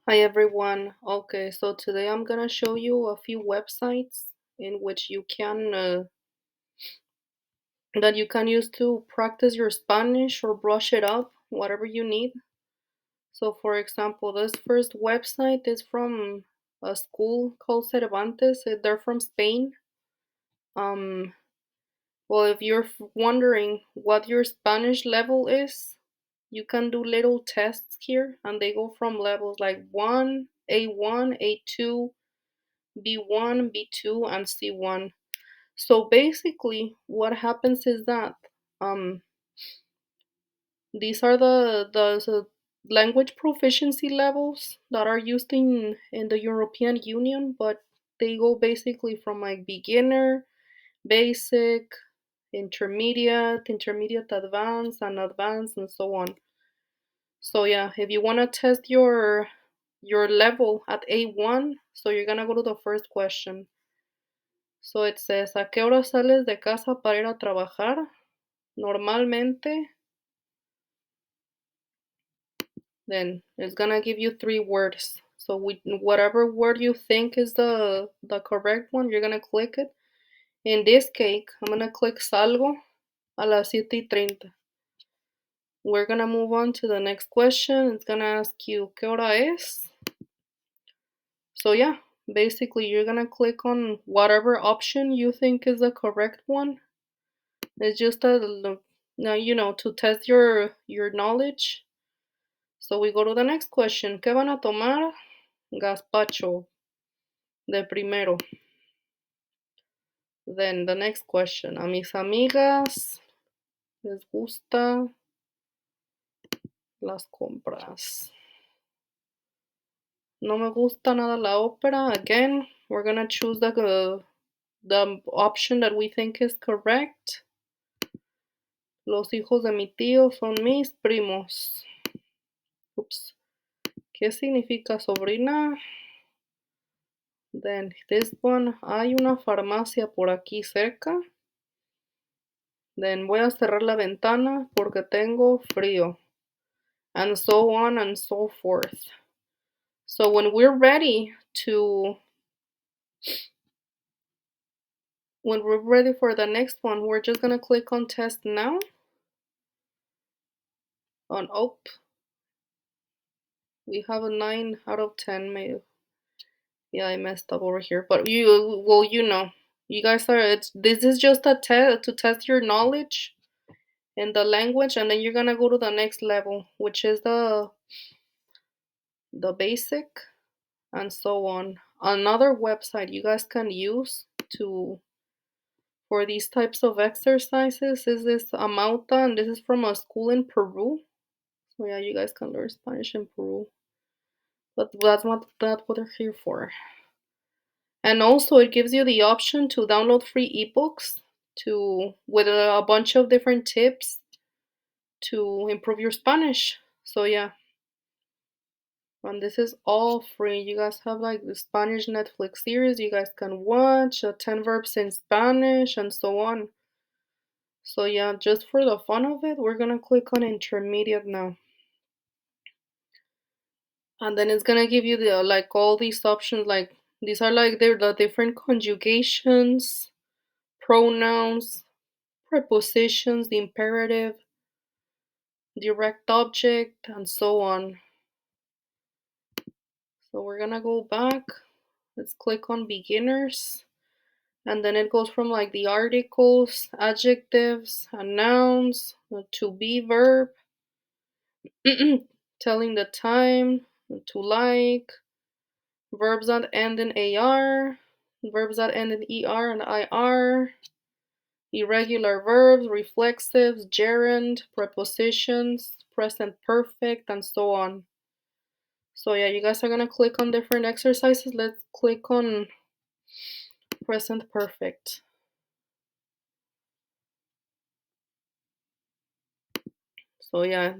Hi everyone. Okay, so today I'm gonna show you a few websites in which you can that you can use to practice your Spanish or brush it up, whatever you need. So, for example, this first website is from a school called Cervantes. They're from Spain. Um, well, if you're wondering what your Spanish level is, you can do little tests here, and they go from levels like A1, A2, B1, B2, and C1. So basically, what happens is that um, these are the language proficiency levels that are used in the European Union, but they go basically from like beginner, basic, intermediate, advanced, and advanced, and so on. So yeah, if you want to test your level at A1, so you're gonna go to the first question. So it says, ¿a qué hora sales de casa para ir a trabajar? Normalmente, then it's gonna give you three words. So whatever word you think is the correct one, you're gonna click it. In this case, I'm gonna click salgo a las 7:30. We're gonna move on to the next question. It's gonna ask you, ¿qué hora es? So yeah, basically you're gonna click on whatever option you think is the correct one. It's just now to test your knowledge. So we go to the next question. ¿Qué van a tomar? Gazpacho de primero. Then the next question. A mis amigas les gusta las compras. No me gusta nada la ópera. Again, we're gonna choose the option that we think is correct. Los hijos de mi tío son mis primos. Oops. ¿Qué significa sobrina? Then this one, hay una farmacia por aquí cerca. Then voy a cerrar la ventana porque tengo frío. And so on and so forth. So when we're ready for the next one, we're just gonna click on test now. On we have a 9 out of 10 maybe. Yeah, I messed up over here. But you guys this is just a test to test your knowledge in the language, and then you're gonna go to the next level, which is the basic and so on. Another website you guys can use to for these types of exercises is this Amauta, and this is from a school in Peru. So yeah, you guys can learn Spanish in Peru, but that's what they're here for. And also, it gives you the option to download free ebooks to with a bunch of different tips to improve your Spanish. So yeah, and this is all free. You guys have like the Spanish Netflix series you guys can watch, 10 verbs in Spanish, and so on. So yeah, just for the fun of it, we're gonna click on intermediate now. And then it's gonna give you the like all these options, like these are like they're the different conjugations, pronouns, prepositions, the imperative, direct object, and so on. So we're gonna go back. Let's click on beginners. And then it goes from like the articles, adjectives, and nouns, the to be verb, telling the time, to like, verbs that end in AR, verbs that end in ER and IR, irregular verbs, reflexives, gerund, prepositions, present perfect, and so on. So yeah, you guys are gonna click on different exercises. Let's click on present perfect. So yeah,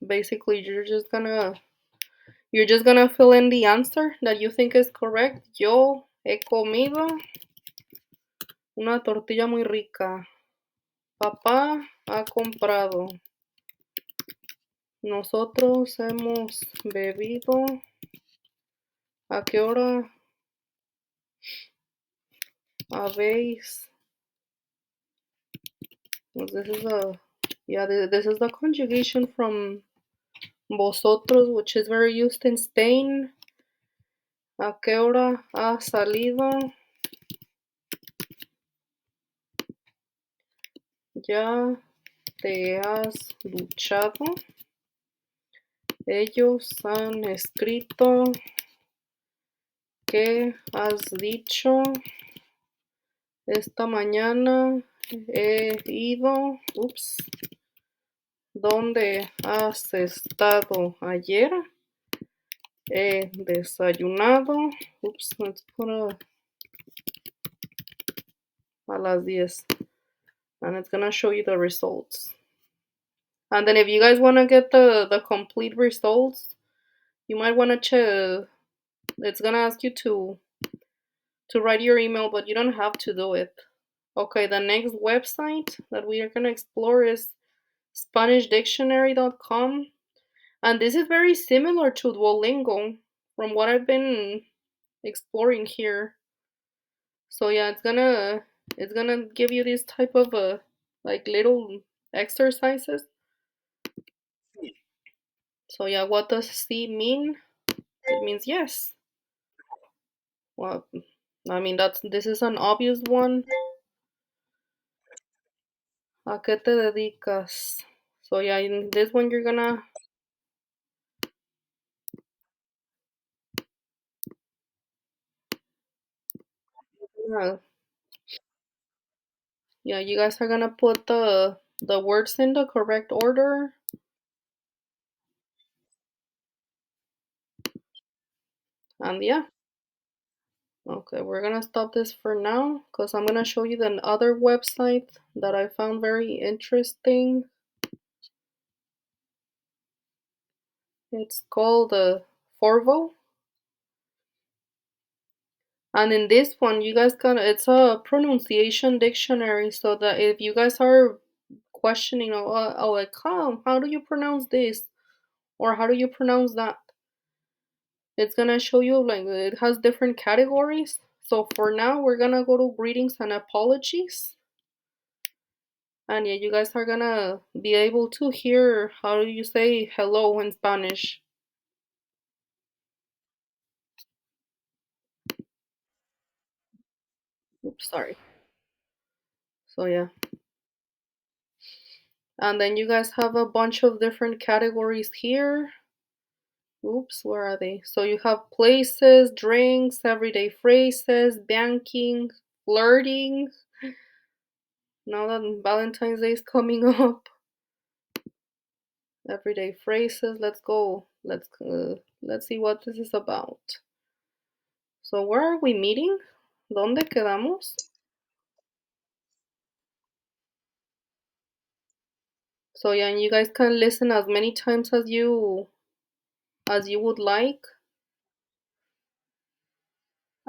basically you're just gonna fill in the answer that you think is correct. Yo he comido una tortilla muy rica. Papá ha comprado. Nosotros hemos bebido ¿A qué hora habéis? Well, this is a yeah. This is the conjugation from vosotros, which is very used in Spain. ¿A qué hora ha salido? ¿Ya te has duchado? Ellos han escrito. ¿Qué has dicho? Esta mañana he ido. Ups. ¿Dónde has estado ayer? He desayunado. Oops, let's put a las 10. And it's gonna show you the results. And then if you guys wanna get the complete results, you might wanna check. It's gonna ask you to write your email, but you don't have to do it. Okay, the next website that we are gonna explore is SpanishDictionary.com. And this is very similar to Duolingo from what I've been exploring here. So yeah, it's gonna give you this type of like little exercises. So yeah, what does C mean? It means yes. Well, I mean this is an obvious one. ¿A qué te dedicas? So yeah, in this one gonna yeah, you guys are gonna put the words in the correct order. And yeah, okay, we're gonna stop this for now because I'm gonna show you the other website that I found very interesting. It's called Forvo. And in this one, you guys can, it's a pronunciation dictionary, so that if you guys are questioning, like, how do you pronounce this? Or how do you pronounce that? It's gonna show you, like, it has different categories. So for now, we're gonna go to greetings and apologies. And yeah, you guys are gonna be able to hear how do you say hello in Spanish. Oops, sorry. So yeah. And then you guys have a bunch of different categories here. Oops, where are they? So you have places, drinks, everyday phrases, banking, flirting. Now that Valentine's Day is coming up, everyday phrases. Let's go. Let's see what this is about. So where are we meeting? ¿Dónde quedamos? So yeah, and you guys can listen as many times as you would like.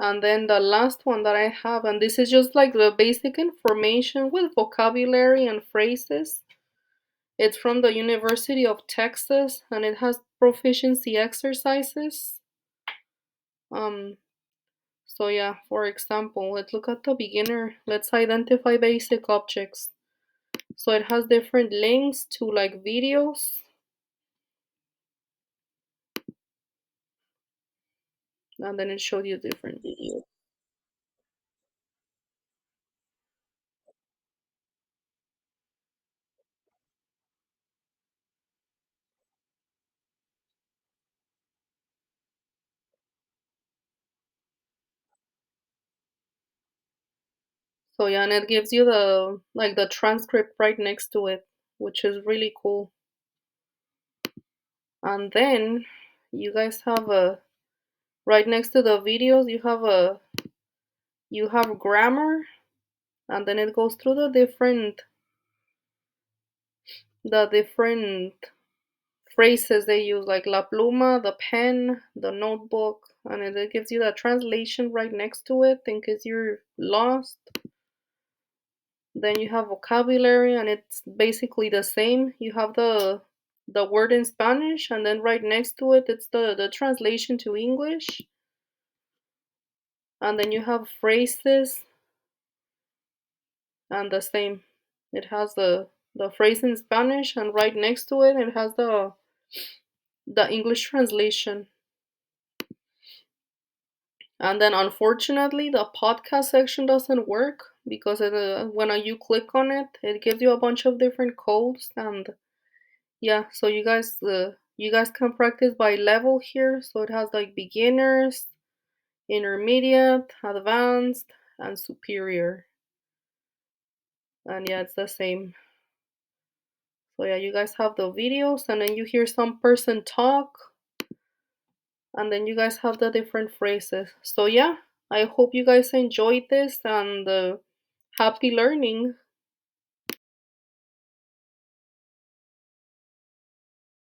And then the last one that I have, and this is just like the basic information with vocabulary and phrases. It's from the University of Texas and it has proficiency exercises. Um, so yeah, for example, let's look at the beginner. Let's identify basic objects. So it has different links to like videos. And then it showed you different videos. So yeah, and it gives you the transcript right next to it, which is really cool. And then you guys have a right next to the videos you have grammar, and then it goes through the different phrases they use, like la pluma, the pen, the notebook, and it gives you the translation right next to it in case you're lost. Then you have vocabulary, and it's basically the same. You have the word in Spanish, and then right next to it, it's the translation to English. And then you have phrases, and the same. It has the phrase in Spanish, and right next to it, it has the English translation. And then unfortunately, the podcast section doesn't work because when you click on it, it gives you a bunch of different codes. And yeah, so you guys can practice by level here. So it has like beginners, intermediate, advanced, and superior. And yeah, it's the same. So yeah, you guys have the videos, and then you hear some person talk, and then you guys have the different phrases. So yeah, I hope you guys enjoyed this, and happy learning.